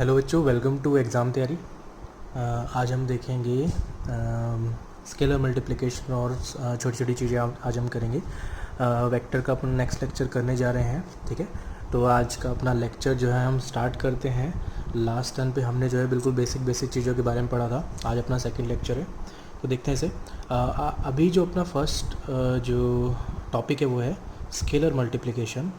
Hello बच्चों, welcome to exam तैयारी। आज हम देखेंगे स्केलर मल्टीप्लिकेशन और छोटी छोटी चीज़ें आज हम करेंगे। वेक्टर का अपन नेक्स्ट लेक्चर करने जा रहे हैं, ठीक है। तो आज का अपना लेक्चर जो है हम स्टार्ट करते हैं। लास्ट टाइम पे हमने जो है बिल्कुल बेसिक चीज़ों के बारे में पढ़ा था। आज अपना सेकंड लेक्चर है, तो देखते हैं इसे। अभी जो अपना फर्स्ट जो टॉपिक है वो है scalar multiplication.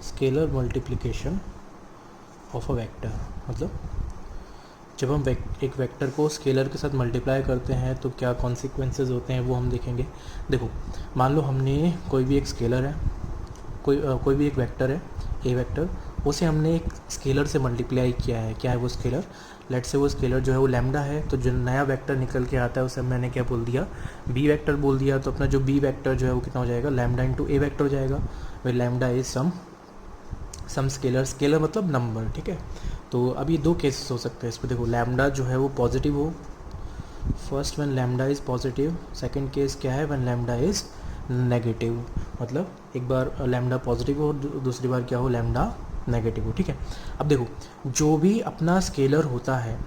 Scalar multiplication of a vector, मतलब जब हम एक वेक्टर को स्केलर के साथ मल्टीप्लाई करते हैं तो क्या कॉन्सिक्वेंसेस होते हैं वो हम देखेंगे। देखो, मान लो हमने कोई भी एक स्केलर है, कोई भी एक वेक्टर है, ए वेक्टर, उसे हमने एक स्केलर से मल्टीप्लाई किया है। क्या है वो स्केलर? लेट से वो स्केलर जो है वो लैम्डा है। तो जो नया वेक्टर निकल के आता है उसे मैंने क्या बोल दिया, बी वेक्टर बोल दिया। तो अपना जो बी वेक्टर जो है वो कितना हो जाएगा, लैम्डा इंटू ए वेक्टर हो जाएगा। भाई लैम्डा इज सम स्केलर मतलब नंबर, ठीक है। तो अब ये दो केसेस हो सकते हैं इस पर। देखो, लैम्डा जो है वो पॉजिटिव हो, first when lambda is positive. Second case क्या है, व्हेन लैम्डा इज़ नेगेटिव। मतलब एक बार लैम्डा पॉजिटिव हो, दूसरी बार क्या हो, लैम्डा नेगेटिव हो, ठीक है। अब देखो, जो भी अपना स्केलर होता है,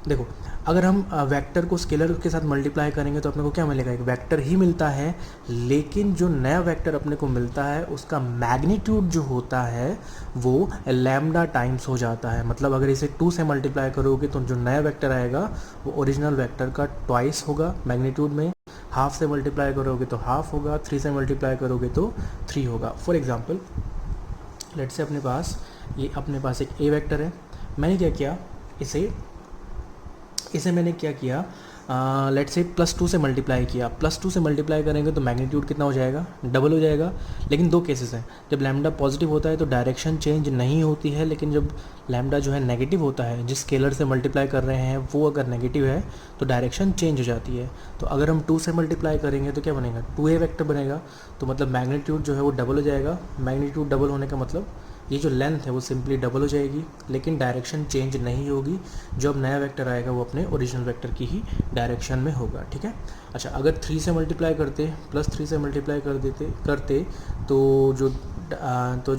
देखो अगर हम वेक्टर को स्केलर के साथ मल्टीप्लाई करेंगे तो अपने को क्या मिलेगा, एक वेक्टर ही मिलता है। लेकिन जो नया वेक्टर अपने को मिलता है उसका मैग्नीट्यूड जो होता है वो लैम्डा टाइम्स हो जाता है। मतलब अगर इसे 2 से मल्टीप्लाई करोगे तो जो नया वेक्टर आएगा वो ओरिजिनल वेक्टर का ट्वाइस होगा मैग्नीट्यूड में। हाफ से मल्टीप्लाई करोगे तो हाफ होगा, 3 से मल्टीप्लाई करोगे तो 3 होगा। फॉर एग्जाम्पल, लेट से अपने पास एक ए वेक्टर है। मैंने क्या किया, इसे मैंने क्या किया, लेट से +2 से मल्टीप्लाई किया। +2 से मल्टीप्लाई करेंगे तो मैग्नीट्यूड कितना हो जाएगा, डबल हो जाएगा। लेकिन दो केसेस हैं, जब लैम्डा पॉजिटिव होता है तो डायरेक्शन चेंज नहीं होती है। लेकिन जब लैम्डा जो है नेगेटिव होता है, जिस स्केलर से मल्टीप्लाई कर रहे हैं वो अगर नेगेटिव है तो डायरेक्शन चेंज हो जाती है। तो अगर हम 2 से मल्टीप्लाई करेंगे तो क्या बनेगा, 2a वेक्टर बनेगा। तो मतलब मैग्नीट्यूड जो है वो डबल हो जाएगा। मैग्नीट्यूड डबल होने का मतलब ये जो लेंथ है वो सिंपली डबल हो जाएगी, लेकिन डायरेक्शन चेंज नहीं होगी। जो अब नया वेक्टर आएगा वो अपने ओरिजिनल वेक्टर की ही डायरेक्शन में होगा, ठीक है। अच्छा, अगर 3 से मल्टीप्लाई करते, +3 से मल्टीप्लाई करते तो जो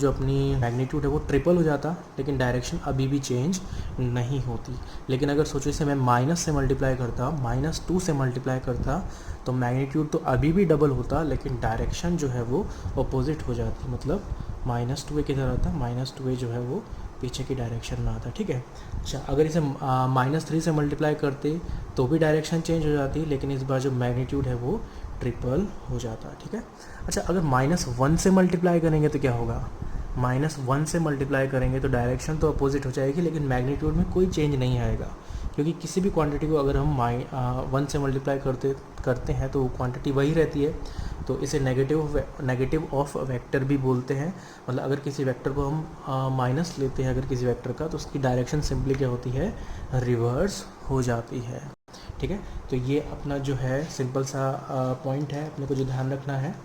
अपनी मैग्नीट्यूड है वो ट्रिपल हो जाता, लेकिन डायरेक्शन अभी भी चेंज नहीं होती। लेकिन अगर सोचो इसे मैं माइनस से मल्टीप्लाई करता, -2 से मल्टीप्लाई करता, तो मैग्नीट्यूड तो अभी भी डबल होता, लेकिन डायरेक्शन जो है वो अपोजिट हो जाती। मतलब -2a किधर आता, -2a जो है वो पीछे की डायरेक्शन में आता, ठीक है। अच्छा, अगर इसे -3 से मल्टीप्लाई करते तो भी डायरेक्शन चेंज हो जाती, लेकिन इस बार जो मैग्नीट्यूड है वो ट्रिपल हो जाता, ठीक है। अच्छा, अगर -1 से मल्टीप्लाई करेंगे तो क्या होगा, -1 से मल्टीप्लाई करेंगे तो डायरेक्शन तो अपोजिट हो जाएगी, लेकिन मैग्नीट्यूड में कोई चेंज नहीं आएगा। क्योंकि किसी भी क्वांटिटी को अगर हम 1 से मल्टीप्लाई करते हैं तो वो क्वांटिटी वही रहती है। तो इसे नेगेटिव ऑफ वेक्टर भी बोलते हैं। मतलब अगर किसी वेक्टर को हम माइनस लेते हैं अगर किसी वेक्टर का, तो उसकी डायरेक्शन सिंपली क्या होती है, रिवर्स हो जाती है, ठीक है। तो ये अपना जो है सिंपल सा पॉइंट है। अपने को जो ध्यान रखना है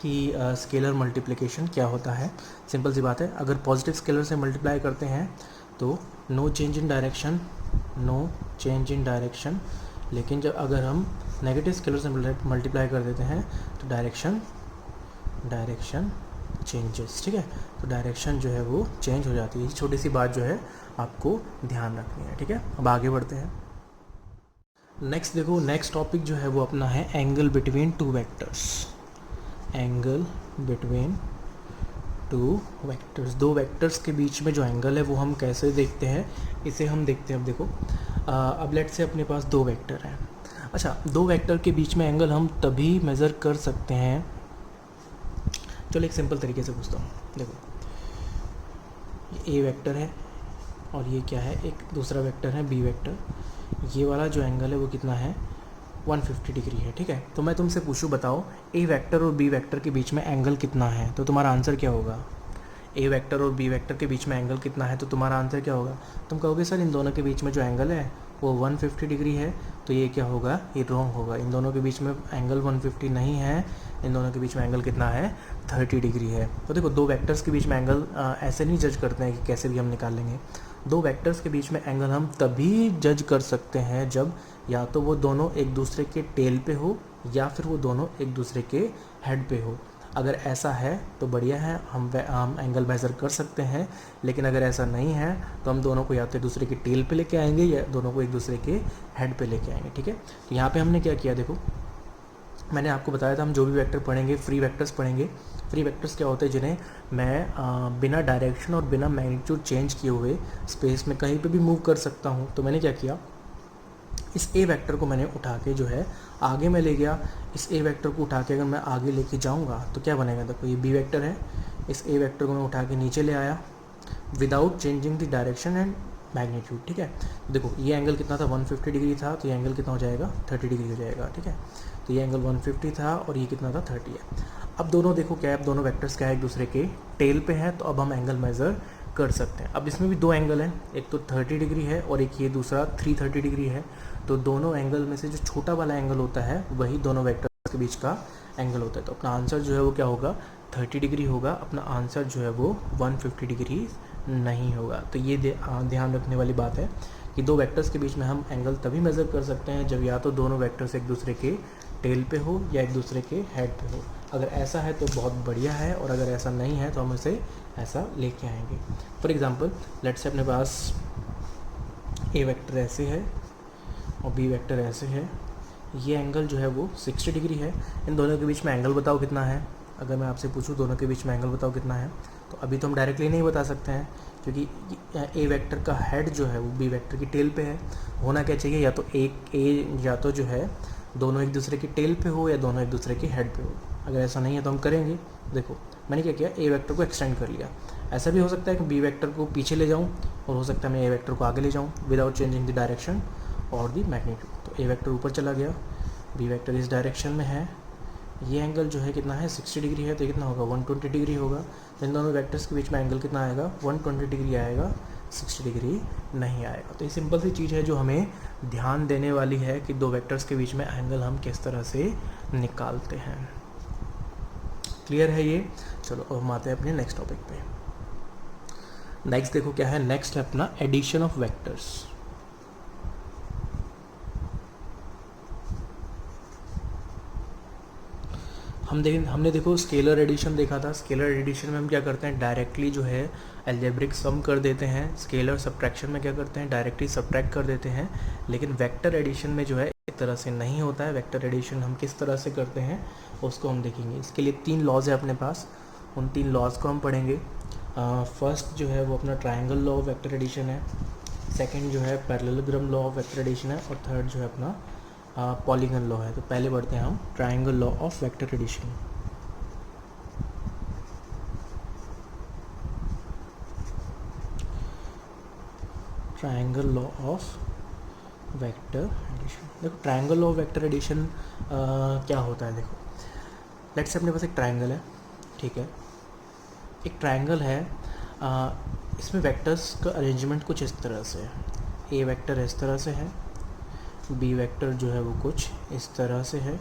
कि स्केलर मल्टीप्लिकेशन क्या होता है। सिंपल सी बात है, अगर पॉजिटिव स्केलर से मल्टीप्लाई करते हैं तो नो चेंज इन डायरेक्शन। लेकिन जब अगर हम नेगेटिव स्केलर से मल्टीप्लाई कर देते हैं तो डायरेक्शन चेंजेस, ठीक है। तो डायरेक्शन जो है वो चेंज हो जाती है। छोटी सी बात जो है आपको ध्यान रखनी है, ठीक है। अब आगे बढ़ते हैं। नेक्स्ट देखो, नेक्स्ट टॉपिक जो है वो अपना है angle between two vectors. Angle between two vectors, दो वेक्टर्स के बीच में जो एंगल है वो हम कैसे देखते हैं, इसे हम देखते हैं। अब देखो, अब लेट से अपने पास दो वेक्टर हैं। अच्छा, दो वेक्टर के बीच में एंगल हम तभी मेज़र कर सकते हैं, चलो एक सिंपल तरीके से पूछता हूँ। देखो, ये ए वेक्टर है और ये क्या है, एक दूसरा वेक्टर है बी वेक्टर। ये वाला जो एंगल है वो कितना है, 150 डिग्री है, ठीक है। तो मैं तुमसे पूछूं, बताओ ए वेक्टर और बी वेक्टर के बीच में एंगल कितना है, तो तुम्हारा आंसर क्या होगा। ए वेक्टर और बी वेक्टर के बीच में एंगल कितना है तो तुम्हारा आंसर क्या होगा। तुम कहोगे सर इन दोनों के बीच में जो एंगल है वो 150 डिग्री है, तो ये क्या होगा, ये रॉन्ग होगा। इन दोनों के बीच में एंगल 150 नहीं है, इन दोनों के बीच में एंगल कितना है, 30 डिग्री है। तो देखो, दो वेक्टर्स के बीच में एंगल ऐसे नहीं जज करते हैं कि कैसे भी हम निकाल लेंगे। दो वेक्टर्स के बीच में एंगल हम तभी जज कर सकते हैं जब या तो वो दोनों एक दूसरे के टेल पे हो या फिर वो दोनों एक दूसरे के हेड पे हो। अगर ऐसा है तो बढ़िया है, हम एंगल मेज़र कर सकते हैं। लेकिन अगर ऐसा नहीं है तो हम दोनों को या तो एक दूसरे की टेल पे लेके आएंगे या दोनों को एक दूसरे के हेड पे लेके आएंगे। ठीक है, तो यहाँ पे हमने क्या किया, देखो मैंने आपको बताया था हम जो भी वेक्टर पढ़ेंगे फ्री वेक्टर्स पढ़ेंगे। फ्री वेक्टर्स क्या होते हैं, जिन्हें मैं बिना डायरेक्शन और बिना मैग्नीट्यूड चेंज किए हुए स्पेस में कहीं पे भी मूव कर सकता हूँ। तो मैंने क्या किया, इस ए वेक्टर को मैंने उठा के जो है आगे मैं ले गया। इस ए वेक्टर को उठा के अगर मैं आगे लेके जाऊँगा तो क्या बनेगा, देखो ये बी वेक्टर है, इस ए वेक्टर को मैं उठा के नीचे ले आया without changing the direction and magnitude. ठीक है, देखो ये एंगल कितना था 150 डिग्री था, तो ये एंगल कितना हो जाएगा 30 डिग्री हो जाएगा। ठीक है, तो ये एंगल 150 था और ये कितना था 30 है। अब दोनों देखो क्या है, अब दोनों वेक्टर्स क्या है एक दूसरे के टेल पे है, तो अब हम एंगल मेज़र कर सकते हैं। अब इसमें भी दो एंगल हैं, एक तो 30 डिग्री है और एक ये दूसरा 330 डिग्री है। तो दोनों एंगल में से जो छोटा वाला एंगल होता है वही दोनों वेक्टर्स के बीच का एंगल होता है। तो अपना आंसर जो है वो क्या होगा 30 डिग्री होगा, अपना आंसर जो है वो 150 डिग्री नहीं होगा। तो ये ध्यान रखने वाली बात है कि दो वेक्टर्स के बीच में हम एंगल तभी मेज़र कर सकते हैं जब या तो दोनों वेक्टर्स एक दूसरे के टेल पे हो या एक दूसरे के हेड पे हो। अगर ऐसा है तो बहुत बढ़िया है, और अगर ऐसा नहीं है तो हम इसे ऐसा लेके आएंगे। फॉर एग्ज़ाम्पल लेट्स से अपने पास ए वेक्टर ऐसे है और बी वेक्टर ऐसे है, ये एंगल जो है वो 60 डिग्री है। इन दोनों के बीच में एंगल बताओ कितना है। अगर मैं आपसे पूछूं दोनों के बीच में एंगल बताओ कितना है, तो अभी तो हम डायरेक्टली नहीं बता सकते हैं, क्योंकि ए वेक्टर का हेड जो है वो बी वेक्टर की टेल पे है। होना क्या चाहिए, या तो एक ए या तो जो है दोनों एक दूसरे की टेल पे हो या दोनों एक दूसरे के हेड पे हो। अगर ऐसा नहीं है तो हम करेंगे, देखो मैंने क्या किया, ए वेक्टर को एक्सटेंड कर लिया। ऐसा भी हो सकता है कि बी वेक्टर को पीछे ले जाऊँ, और हो सकता है मैं ए वेक्टर को आगे ले जाऊँ विदाउट चेंजिंग द डायरेक्शन और दी मैग्नीट्यूड। तो ए वेक्टर ऊपर चला गया, बी वेक्टर इस डायरेक्शन में है, ये एंगल जो है कितना है 60 डिग्री है, तो कितना होगा 120 डिग्री होगा। तो इन दोनों वेक्टर्स के बीच में एंगल कितना आएगा 120 डिग्री आएगा, 60 डिग्री नहीं आएगा। तो ये सिंपल सी चीज़ है जो हमें ध्यान देने वाली है कि दो वेक्टर्स के बीच में एंगल हम किस तरह से निकालते हैं। क्लियर है ये? चलो अब हम आते हैं अपने नेक्स्ट टॉपिक पे। नेक्स्ट देखो क्या है, नेक्स्ट है अपना एडिशन ऑफ वेक्टर्स। हमने देखो स्केलर एडिशन देखा था। स्केलर एडिशन में हम क्या करते हैं, डायरेक्टली जो है अलजेब्रिक सम कर देते हैं। स्केलर सब्ट्रैक्शन में क्या करते हैं, डायरेक्टली सब्ट्रैक्ट कर देते हैं। लेकिन वेक्टर एडिशन में जो है इस तरह से नहीं होता है। वेक्टर एडिशन हम किस तरह से करते हैं उसको हम देखेंगे। इसके लिए 3 लॉज है अपने पास, उन 3 लॉज को हम पढ़ेंगे। फर्स्ट जो है वो अपना triangle law of vector addition है, सेकेंड जो है parallelogram law of vector addition है, और थर्ड जो है अपना पॉलीगन लॉ है। तो पहले बढ़ते हैं हम triangle law of vector addition. Triangle law of vector addition, देखो triangle law of vector addition क्या होता है। देखो लेट्स से अपने पास एक ट्राइंगल है, ठीक है, एक ट्राइंगल है, इसमें वेक्टर्स का अरेंजमेंट कुछ इस तरह से है। ए वेक्टर इस तरह से है, बी वेक्टर जो है वो कुछ इस तरह से है,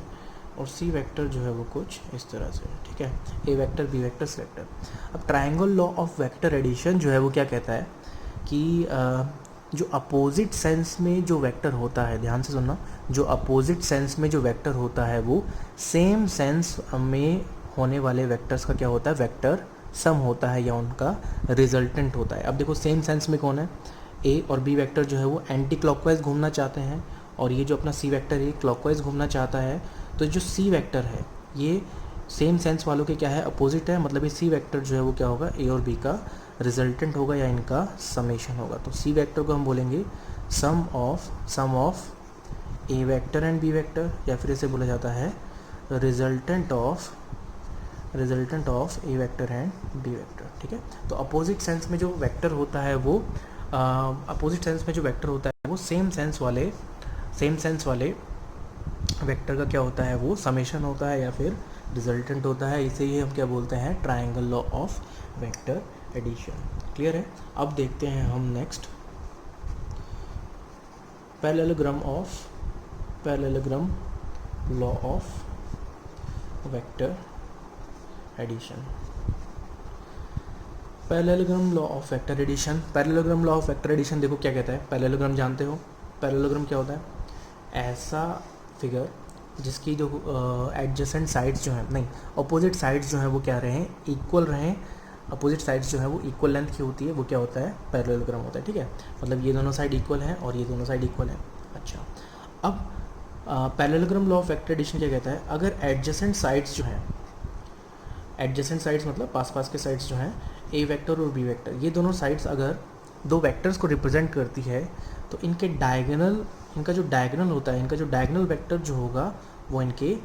और सी वेक्टर जो है वो कुछ इस तरह से है। ठीक है, A vector, B vector, C vector. अब triangle law of vector addition जो है वो क्या कहता है कि जो अपोजिट सेंस में जो वेक्टर होता है, ध्यान से सुनना, जो अपोजिट सेंस में जो वेक्टर होता है वो सेम सेंस में होने वाले वेक्टर्स का क्या होता है, वेक्टर सम होता है या उनका रिजल्टेंट होता है। अब देखो सेम सेंस में कौन है, ए और बी वेक्टर जो है वो एंटी क्लॉकवाइज घूमना चाहते हैं, और ये जो अपना सी वेक्टर है क्लॉकवाइज घूमना चाहता है। तो जो सी वेक्टर है ये सेम सेंस वालों के क्या है, अपोजिट है। मतलब ये सी वेक्टर जो है वो क्या होगा, ए और बी का रिजल्टेंट होगा या इनका समेशन होगा। तो सी वेक्टर को हम बोलेंगे sum of A vector and B vector, या फिर इसे बोला जाता है resultant of A vector and B vector. ठीक है, तो अपोजिट सेंस में जो वेक्टर होता है वो अपोजिट सेंस में जो वेक्टर होता है वो सेम सेंस वाले वेक्टर का क्या होता है, वो समेशन होता है या फिर रिजल्टेंट होता है। इसे ही हम क्या बोलते हैं, triangle law of vector addition. Clear है? अब देखते हैं हम next parallelogram law of vector addition. Parallelogram law of vector addition, parallelogram law of vector addition देखो क्या कहता है। पैरेललोग्राम जानते हो, पैरेललोग्राम क्या होता है, ऐसा फिगर जिसकी जो एडजेसेंट साइड्स जो हैं, नहीं अपोजिट साइड्स जो हैं वो क्या रहें, इक्वल रहें। अपोजिट साइड्स जो है वो इक्वल लेंथ की होती है, वो क्या होता है, पैरेललोग्राम होता है। ठीक है, मतलब ये दोनों साइड इक्वल हैं और ये दोनों साइड इक्वल हैं। अच्छा, अब parallelogram law of vector addition क्या कहता है, अगर एडजेसेंट साइड्स जो हैं, एडजेसेंट साइड्स मतलब पास पास के साइड्स जो हैं, ए वेक्टर और बी वेक्टर, ये दोनों साइड्स अगर दो वेक्टर्स को रिप्रेजेंट करती है तो इनके डायगोनल, इनका जो डायगोनल होता है, इनका जो डायगोनल वेक्टर जो होगा वो इनके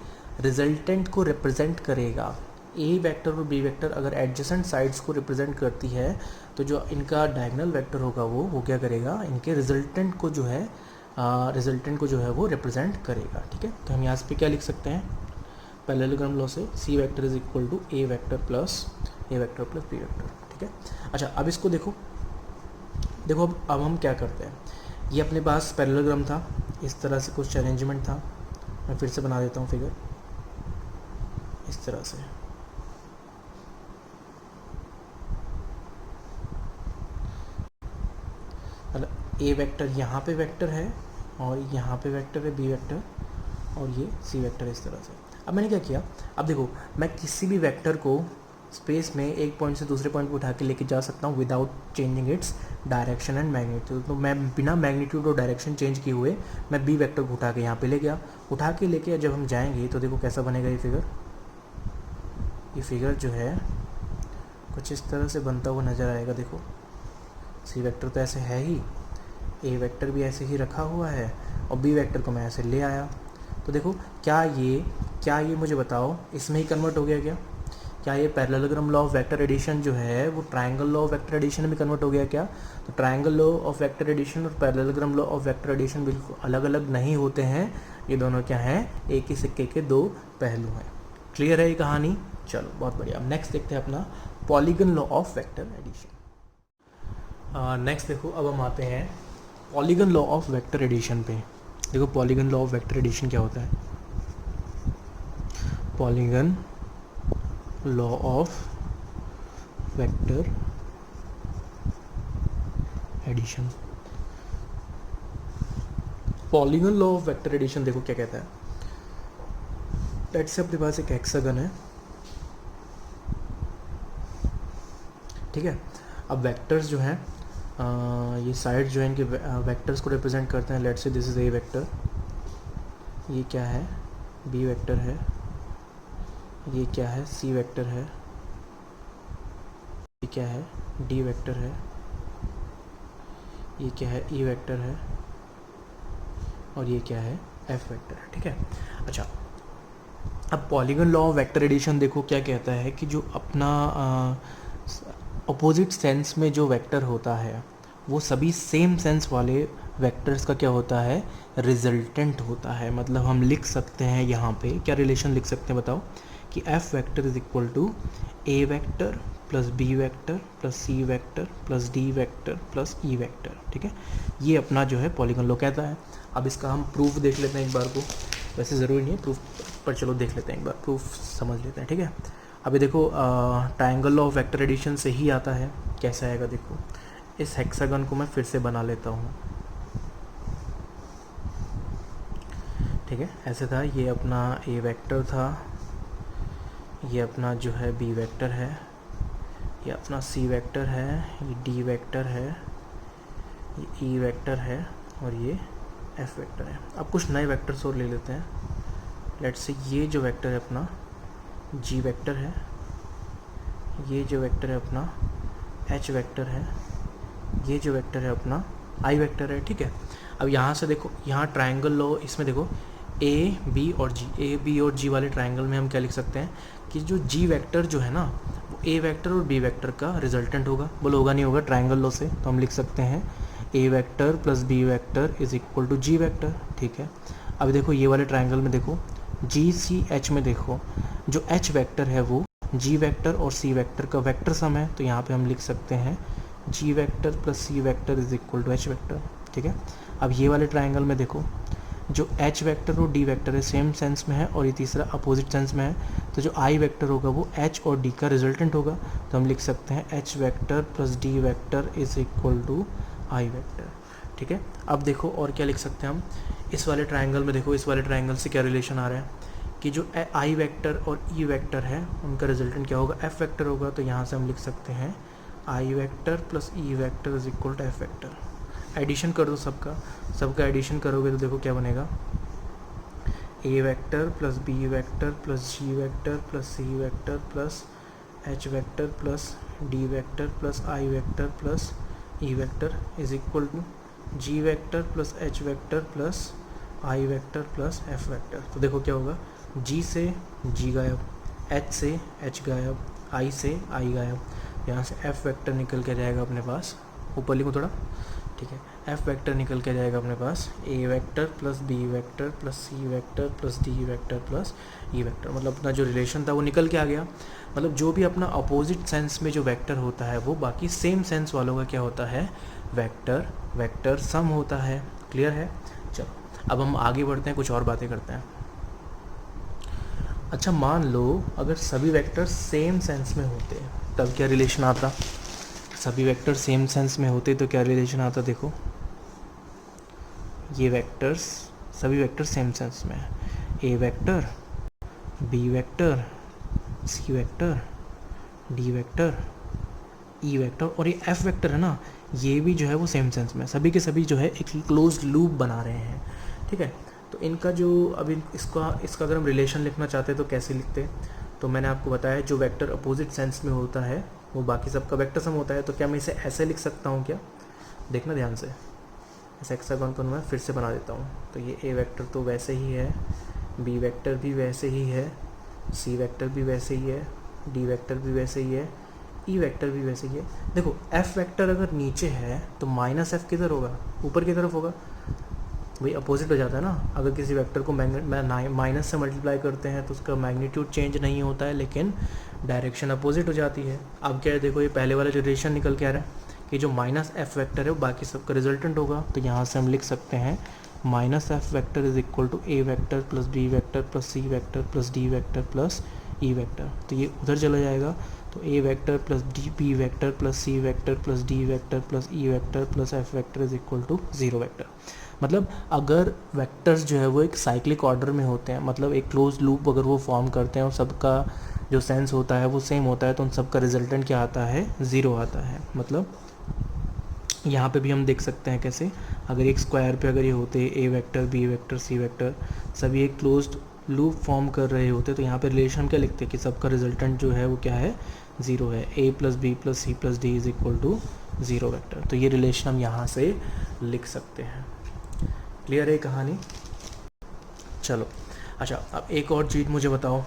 रिजल्टेंट को रिप्रेजेंट करेगा। ए वेक्टर और बी वेक्टर अगर एडजेसेंट साइड्स को रिप्रेजेंट करती है तो जो इनका डायगोनल वेक्टर होगा वो क्या करेगा, इनके रिजल्टेंट को जो है वो रिप्रेजेंट करेगा। ठीक है, तो हम यहाँ पे क्या लिख सकते हैं, पैरेललोग्राम लॉ से C vector is equal to A vector plus B vector. ठीक है, अच्छा अब इसको देखो अब हम क्या करते हैं, ये अपने पास पैरेललोग्राम था, इस तरह से कुछ अरेंजमेंट था, मैं फिर से बना देता हूँ फिगर इस तरह से। मतलब ए वेक्टर यहाँ पे वेक्टर है और यहाँ पे वेक्टर है बी वेक्टर और ये सी वेक्टर इस तरह से। अब मैंने क्या किया, अब देखो मैं किसी भी वेक्टर को स्पेस में एक पॉइंट से दूसरे पॉइंट पर उठा के लेके जा सकता हूँ without changing its direction and magnitude. तो मैं बिना मैग्नीट्यूड और डायरेक्शन चेंज किए हुए मैं बी वेक्टर को उठा के यहाँ पे ले गया, उठा के लेके जब हम जाएंगे तो देखो कैसा बनेगा ये फिगर जो है कुछ इस तरह से बनता हुआ नज़र आएगा। देखो सी वेक्टर तो ऐसे है ही, ए वेक्टर भी ऐसे ही रखा हुआ है और बी वेक्टर को मैं ऐसे ले आया। तो देखो क्या ये मुझे बताओ इसमें ही कन्वर्ट हो गया क्या ये parallelogram law of vector addition जो है वो triangle law of vector addition में कन्वर्ट हो गया क्या? तो triangle law of vector addition और parallelogram law of vector addition बिल्कुल अलग अलग नहीं होते हैं, ये दोनों क्या हैं, एक ही सिक्के के दो पहलू हैं। क्लियर है ये कहानी? चलो बहुत बढ़िया। अब नेक्स्ट देखते हैं अपना polygon law of vector addition. Next देखो अब हम आते हैं polygon law of vector addition पे। देखो polygon law of vector addition क्या होता है, polygon law of vector addition. Polygon law of vector addition देखो क्या कहता है, लेट्स से अपने पास एक हेक्सागन है, ठीक है। अब वेक्टर्स जो हैं ये साइड जो है इनके वेक्टर्स को रिप्रेजेंट करते हैं। Let's say this is a vector, ये क्या है, बी वेक्टर है, ये क्या है, सी वेक्टर है, ये क्या है, डी वेक्टर है, ये क्या है, ई वेक्टर है और ये क्या है, एफ वेक्टर है। ठीक है, अच्छा अब polygon law of vector addition देखो क्या कहता है कि जो अपना अपोजिट सेंस में जो वेक्टर होता है वो सभी सेम सेंस वाले वेक्टर्स का क्या होता है, रिजल्टेंट होता है। मतलब हम लिख सकते हैं यहाँ पे क्या रिलेशन लिख सकते हैं बताओ, कि F vector is equal to A vector plus B vector plus C vector plus D vector plus E vector. ठीक है, ये अपना जो है पॉलीगन लॉ कहता है। अब इसका हम प्रूफ देख लेते हैं एक बार को, वैसे ज़रूरी नहीं है प्रूफ, पर चलो देख लेते हैं एक बार, प्रूफ समझ लेते हैं। ठीक है, अभी देखो triangle law of vector addition से ही आता है। कैसा आएगा देखो, इस हेक्सागन को मैं फिर से बना लेता हूँ। ठीक है, ऐसे था, ये अपना ए वेक्टर था, ये अपना जो है बी वेक्टर है, ये अपना सी वेक्टर है, ये डी वेक्टर है, ये ई वेक्टर है और ये एफ वेक्टर है। अब कुछ नए वेक्टर्स और ले लेते हैं। लेट्स से ये जो वेक्टर है अपना जी वेक्टर है, ये जो वेक्टर है अपना एच वेक्टर है, ये जो वेक्टर है अपना आई वेक्टर है। ठीक है, अब यहाँ से देखो, यहाँ ट्रायंगल लो, इसमें देखो ए बी और जी, ए बी और जी वाले ट्रायंगल में हम क्या लिख सकते हैं कि जो जी वेक्टर जो है ना वो ए वेक्टर और बी वेक्टर का रिजल्टेंट होगा। बोलो होगा नहीं होगा ट्रायंगल लो से, तो हम लिख सकते हैं A vector plus B vector is equal to G vector. ठीक है, अब देखो ये वाले ट्रायंगल में देखो जी सी एच में देखो जो एच वेक्टर है वो जी वेक्टर और सी वेक्टर का वेक्टर सम है, तो यहाँ पे हम लिख सकते हैं G vector plus C vector is equal to H vector. ठीक है, अब ये वाले ट्रायंगल में देखो जो एच वेक्टर और डी वेक्टर है सेम सेंस में है और ये तीसरा अपोजिट सेंस में है, तो जो आई वेक्टर होगा वो एच और डी का रिजल्टेंट होगा, तो हम लिख सकते हैं H vector plus D vector is equal to I vector. ठीक ठीक है। अब देखो और क्या लिख सकते हैं हम इस वाले ट्रायंगल में। देखो इस वाले ट्रायंगल से क्या रिलेशन आ रहा है कि जो आई वेक्टर और ई वेक्टर है उनका रिजल्टेंट क्या होगा, एफ वेक्टर होगा। तो यहाँ से हम लिख सकते हैं I vector plus E vector is equal to F vector. Addition कर दो सबका एडिशन करोगे तो देखो क्या बनेगा, A vector plus B vector plus G vector plus C vector plus H vector plus D vector plus I vector plus E vector is equal to G vector plus H vector plus I vector plus F vector. तो देखो क्या होगा, जी से जी गायब, H से H गायब, आई से आई गायब, यहाँ से एफ वेक्टर निकल के जाएगा अपने पास, ऊपर लिखो थोड़ा, ठीक है। एफ वेक्टर निकल के जाएगा अपने पास A vector plus B vector plus C vector plus D vector plus E vector. मतलब अपना जो रिलेशन था वो निकल के आ गया। मतलब जो भी अपना अपोजिट सेंस में जो वेक्टर होता है वो बाकी सेम सेंस वालों का क्या होता है, वेक्टर सम होता है। क्लियर है। चलो अब हम आगे बढ़ते हैं, कुछ और बातें करते हैं। अच्छा मान लो अगर सभी वेक्टर सेम सेंस में होते तब क्या रिलेशन आता, सभी वेक्टर सेम सेंस में होते तो क्या रिलेशन आता। देखो ये वेक्टर्स, सभी वेक्टर सेम सेंस में है, A vector B vector C vector D vector E vector और ये एफ वेक्टर है ना, ये भी जो है वो सेम सेंस में, सभी के सभी जो है एक क्लोज्ड लूप बना रहे हैं। ठीक है। तो इनका जो अभी इसका अगर हम रिलेशन लिखना चाहते हैं तो कैसे लिखते, तो मैंने आपको बताया जो वेक्टर अपोजिट सेंस में होता है वो बाकी सबका वेक्टर सम होता है। तो क्या मैं इसे ऐसे लिख सकता हूँ क्या, देखना ध्यान से, इस हेक्सागोन को मैं फिर से बना देता हूँ। तो ये ए वेक्टर तो वैसे ही है, बी वेक्टर भी वैसे ही है, सी वेक्टर भी वैसे ही है, डी वेक्टर भी वैसे ही है, ई वेक्टर भी वैसे ही है। देखो एफ वेक्टर अगर नीचे है तो माइनस एफ किधर होगा, ऊपर की तरफ होगा, वही अपोजिट हो जाता है ना। अगर किसी वेक्टर को माइनस से मल्टीप्लाई करते हैं तो उसका मैग्नीट्यूड चेंज नहीं होता है लेकिन डायरेक्शन अपोजिट हो जाती है। अब क्या है, देखो ये पहले वाला जो रिलेशन निकल के आ रहा है कि जो माइनस एफ वेक्टर है वो बाकी सबका रिजल्टेंट होगा। तो यहाँ से हम लिख सकते हैं minus F vector is equal to A vector plus B vector plus C vector plus D vector plus E vector. तो ये उधर चला जाएगा, तो A vector plus D B vector plus C vector plus D vector plus E vector plus F vector is equal to 0 vector. मतलब अगर vectors जो है वो एक साइक्लिक ऑर्डर में होते हैं, मतलब एक क्लोज लूप अगर वो फॉर्म करते हैं और सबका जो सेंस होता है वो सेम होता है, तो उन सबका रिजल्टेंट क्या आता है, 0 आता है। मतलब यहाँ पे भी हम देख सकते हैं कैसे, अगर एक स्क्वायर पे अगर ये होते A vector B vector C vector सभी एक क्लोज्ड लूप फॉर्म कर रहे होते, तो यहाँ पे रिलेशन क्या लिखते हैं कि सबका रिजल्टेंट जो है वो क्या है, 0 है। A plus B plus C plus D is equal to 0 vector. तो ये रिलेशन हम यहाँ से लिख सकते हैं। क्लियर है कहानी। चलो अच्छा अब एक और चीज़ मुझे बताओ,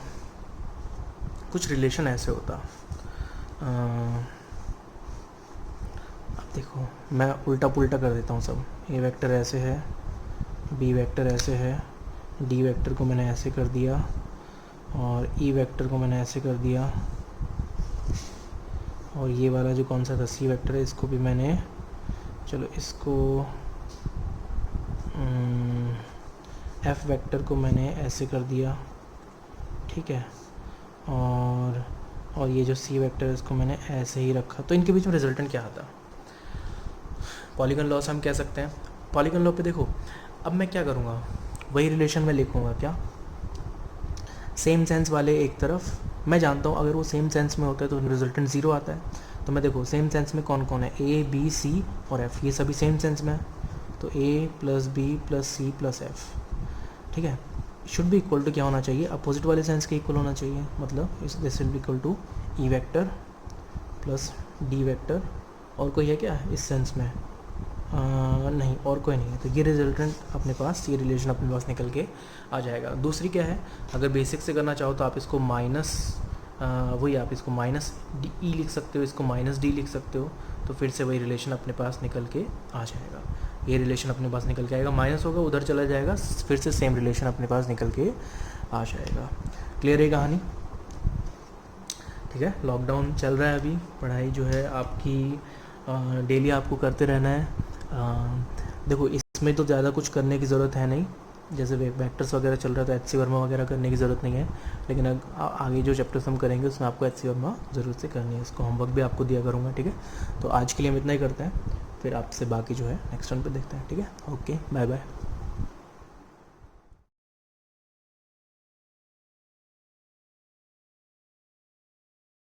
कुछ रिलेशन ऐसे होता, अब देखो मैं उल्टा पुल्टा कर देता हूँ सब। ए वेक्टर ऐसे है, बी वेक्टर ऐसे है, डी वेक्टर को मैंने ऐसे कर दिया और ई वेक्टर को मैंने ऐसे कर दिया, और ये वाला जो कौन सा था सी वेक्टर है इसको भी मैंने, चलो इसको एफ वेक्टर को मैंने ऐसे कर दिया, ठीक है। और ये जो सी वेक्टर है इसको मैंने ऐसे ही रखा। तो इनके बीच में रिजल्टेंट क्या आता, पॉलीगन लॉ से हम कह सकते हैं। पॉलीगन लॉ पे देखो अब मैं क्या करूँगा, वही रिलेशन में लिखूँगा क्या, सेम सेंस वाले एक तरफ, मैं जानता हूँ अगर वो सेम सेंस में होता है तो रिजल्टेंट 0 आता है। तो मैं देखो सेम सेंस में कौन कौन है, ए बी सी और एफ, ये सभी सेम सेंस में है। तो A plus B plus C plus F, ठीक है, शुड बी इक्वल टू क्या होना चाहिए, अपोजिट वाले सेंस के इक्वल होना चाहिए। मतलब इस this will be equal to E vector plus D vector, और कोई है क्या इस सेंस में, नहीं और कोई नहीं है। तो ये रिजल्टेंट अपने पास, ये रिलेशन अपने पास निकल के आ जाएगा। दूसरी क्या है, अगर बेसिक से करना चाहो तो आप इसको माइनस वही आप इसको माइनस डी ई लिख सकते हो, इसको माइनस डी लिख सकते हो, तो फिर से वही रिलेशन अपने पास निकल के आ जाएगा। ये रिलेशन अपने पास निकल के आएगा, माइनस होगा उधर चला जाएगा, फिर से सेम रिलेशन अपने पास निकल के आ जाएगा। क्लियर है कहानी। ठीक है, लॉकडाउन चल रहा है अभी, पढ़ाई जो है आपकी डेली आपको करते रहना है। देखो इसमें तो ज़्यादा कुछ करने की ज़रूरत है नहीं, जैसे वेक्टर्स वगैरह चल रहा है तो एच सी वर्मा वगैरह करने की ज़रूरत नहीं है, लेकिन आगे जो चैप्टर्स हम करेंगे उसमें आपको एच सी वर्मा ज़रूर से करनी है, इसको होमवर्क भी आपको दिया करूँगा। ठीक है, तो आज के लिए हम इतना ही करते हैं। फिर आपसे बाकी जो है नेक्स्ट वन पे देखते हैं, ठीक है। Okay, bye bye.